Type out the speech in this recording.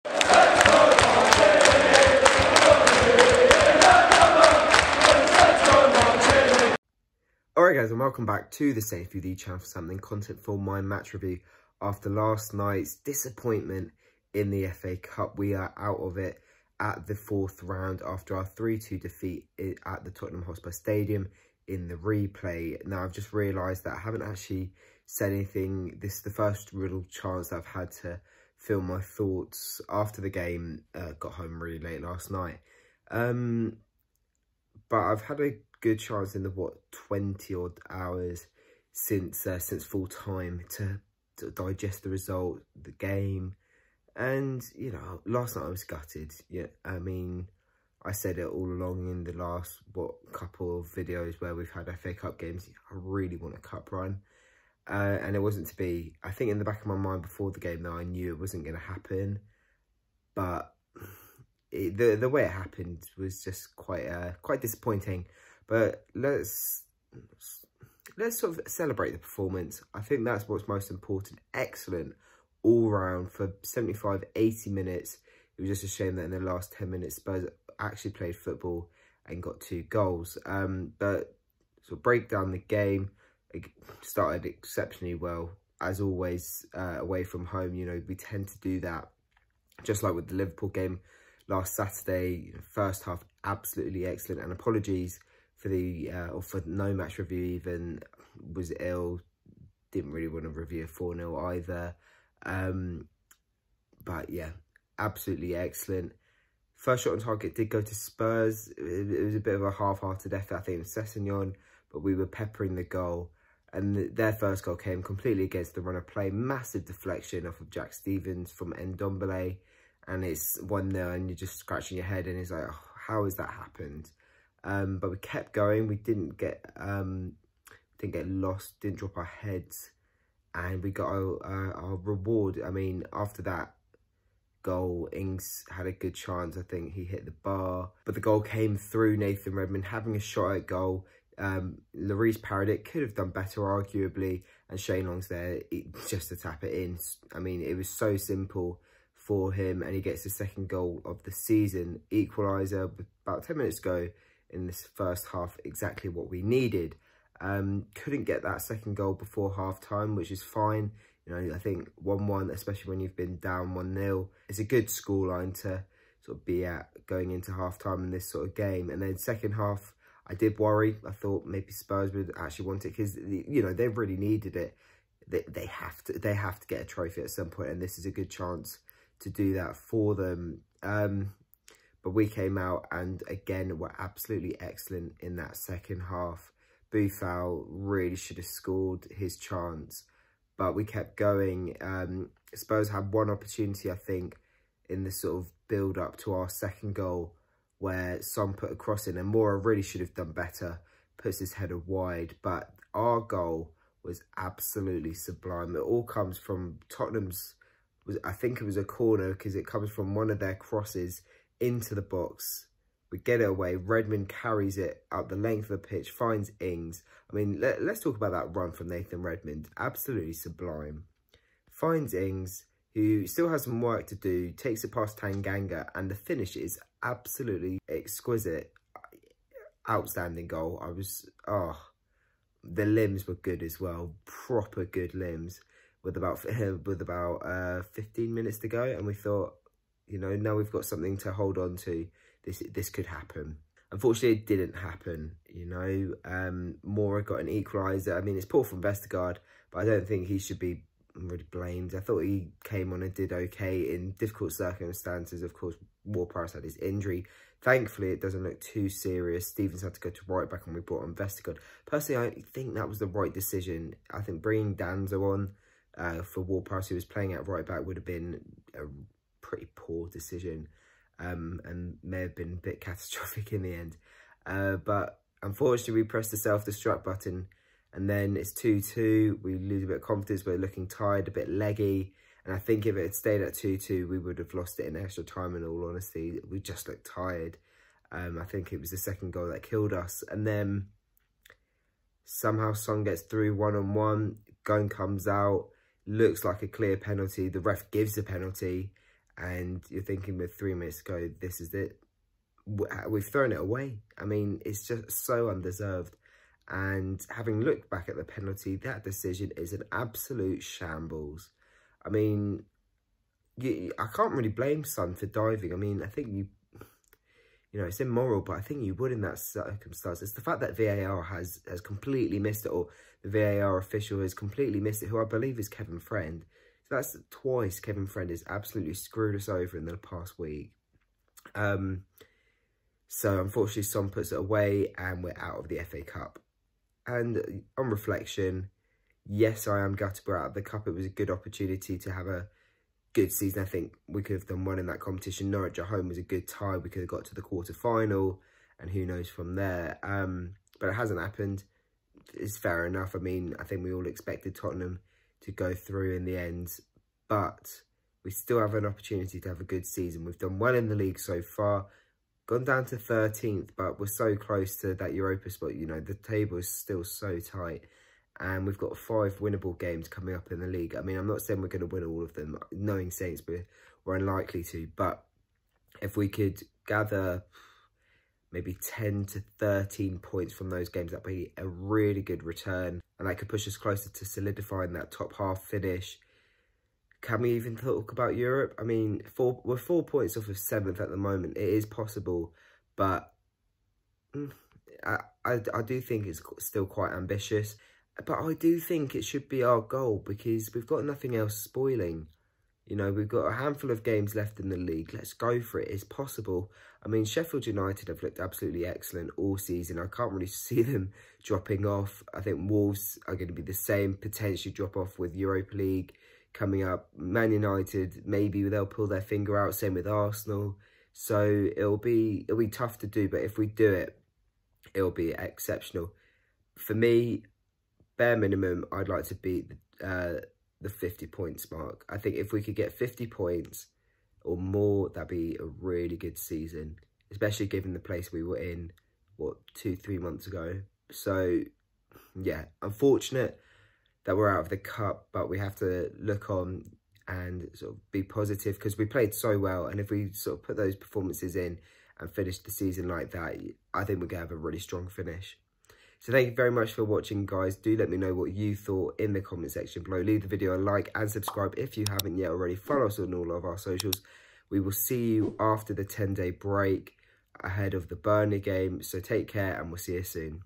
Alright guys, and welcome back to the Safe UD channel for something content for my match review. After last night's disappointment in the FA Cup, we are out of it at the 4th round after our 3-2 defeat at the Tottenham Hotspur Stadium in the replay. Now, I've just realised that I haven't actually said anything. This is the first real chance that I've had to film my thoughts after the game. Got home really late last night. But I've had a good chance in the 20 odd hours since full time to digest the result, the game, and you know, last night I was gutted. Yeah, I mean, I said it all along in the last couple of videos where we've had FA Cup games. I really want a cup run, and it wasn't to be. I think in the back of my mind before the game though, I knew it wasn't going to happen, but the way it happened was just quite disappointing. But let's sort of celebrate the performance. I think that's what's most important. Excellent all round for 75, 80 minutes. It was just a shame that in the last 10 minutes, Spurs actually played football and got 2 goals. But sort of break down the game. It started exceptionally well, as always, away from home. You know, we tend to do that, just like with the Liverpool game last Saturday. First half, absolutely excellent. And apologies for for no match review even, was ill, didn't really want to review a 4-0 either. But yeah, absolutely excellent. First shot on target did go to Spurs. It was a bit of a half-hearted effort, I think, with Sessegnon, but we were peppering the goal. And their first goal came completely against the run of play. Massive deflection off of Jack Stevens from Ndombele. And it's 1-0 and you're just scratching your head and it's like, oh, how has that happened? But we kept going. We didn't get lost, didn't drop our heads, and we got our reward. I mean, after that goal, Ings had a good chance. I think he hit the bar, but the goal came through Nathan Redmond having a shot at goal. Lloris parried it, could have done better arguably, and Shane Long's there just to tap it in. I mean, it was so simple for him, and he gets the second goal of the season, equaliser about 10 minutes ago in this first half, exactly what we needed. Couldn't get that second goal before half-time, which is fine. You know, I think 1-1, especially when you've been down 1-0, it's a good scoreline to sort of be at going into half-time in this sort of game. And then second half, I did worry. I thought maybe Spurs would actually want it because, you know, they really needed it. They have to get a trophy at some point, and this is a good chance to do that for them. But we came out and, again, were absolutely excellent in that second half. Boufal really should have scored his chance, but we kept going. Spurs had one opportunity, I think, in the sort of build-up to our second goal, where Son put a cross in, and Mora really should have done better, puts his header wide. But our goal was absolutely sublime. It all comes from Tottenham's, I think it was a corner, because it comes from one of their crosses into the box. We get it away. Redmond carries it up the length of the pitch, finds Ings. I mean, let's talk about that run from Nathan Redmond. Absolutely sublime. Finds Ings, who still has some work to do, takes it past Tanganga, and the finish is absolutely exquisite. Outstanding goal. The limbs were good as well. Proper good limbs. With about 15 minutes to go, and we thought, you know, now we've got something to hold on to. This could happen. Unfortunately, it didn't happen. You know, Mora got an equaliser. I mean, it's poor from Vestergaard, but I don't think he should be really blamed. I thought he came on and did okay in difficult circumstances. Of course, Ward-Prowse had his injury. Thankfully, it doesn't look too serious. Stevens had to go to right back and we brought on Vestergaard. Personally, I think that was the right decision. I think bringing Danzo on for Ward-Prowse, who was playing at right back, would have been a pretty poor decision. And may have been a bit catastrophic in the end. But unfortunately, we pressed the self-destruct button, and then it's 2-2. We lose a bit of confidence. We're looking tired, a bit leggy. And I think if it had stayed at 2-2, we would have lost it in extra time, in all honesty. We just looked tired. I think it was the second goal that killed us. And then somehow Son gets through one-on-one. Gun comes out. Looks like a clear penalty. The ref gives a penalty. and you're thinking with 3 minutes to go, this is it. We've thrown it away. I mean, it's just so undeserved. And having looked back at the penalty, that decision is an absolute shambles. I mean, I can't really blame Son for diving. I mean, I think you know, it's immoral, but I think you would in that circumstance. It's the fact that VAR has completely missed it, or the VAR official has completely missed it, who I believe is Kevin Friend. So that's twice Kevin Friend has absolutely screwed us over in the past week. So unfortunately, Son puts it away and we're out of the FA Cup. And on reflection, yes, I am gutted we're out of the Cup. It was a good opportunity to have a good season. I think we could have done well in that competition. Norwich at home was a good tie. We could have got to the quarter-final, and who knows from there. But it hasn't happened. It's fair enough. I mean, I think we all expected Tottenham to go through in the end, but we still have an opportunity to have a good season. We've done well in the league so far. Gone down to 13th, but we're so close to that Europa spot. You know, the table is still so tight. And we've got 5 winnable games coming up in the league. I mean, I'm not saying we're going to win all of them. Knowing Saints, we're unlikely to. But if we could gather maybe 10 to 13 points from those games, that'd be a really good return. And that could push us closer to solidifying that top half finish. Can we even talk about Europe? I mean, we're 4 points off of 7th at the moment. It is possible, but I do think it's still quite ambitious. But I do think it should be our goal, because we've got nothing else spoiling. You know, we've got a handful of games left in the league. Let's go for it. It's possible. I mean, Sheffield United have looked absolutely excellent all season. I can't really see them dropping off. I think Wolves are going to be the same, potentially drop off with Europa League coming up. Man United, maybe they'll pull their finger out. Same with Arsenal. So it'll be tough to do, but if we do it, it'll be exceptional. For me, bare minimum, I'd like to beat the 50 points mark. I think if we could get 50 points or more, that'd be a really good season, especially given the place we were in, what, 2-3 months ago. So yeah, unfortunate that we're out of the cup, but we have to look on and sort of be positive, because we played so well, and if we sort of put those performances in and finish the season like that, I think we're going to have a really strong finish. So thank you very much for watching, guys. Do let me know what you thought in the comment section below. Leave the video a like and subscribe if you haven't yet already. Follow us on all of our socials. We will see you after the 10-day break ahead of the Burnley game. So take care, and we'll see you soon.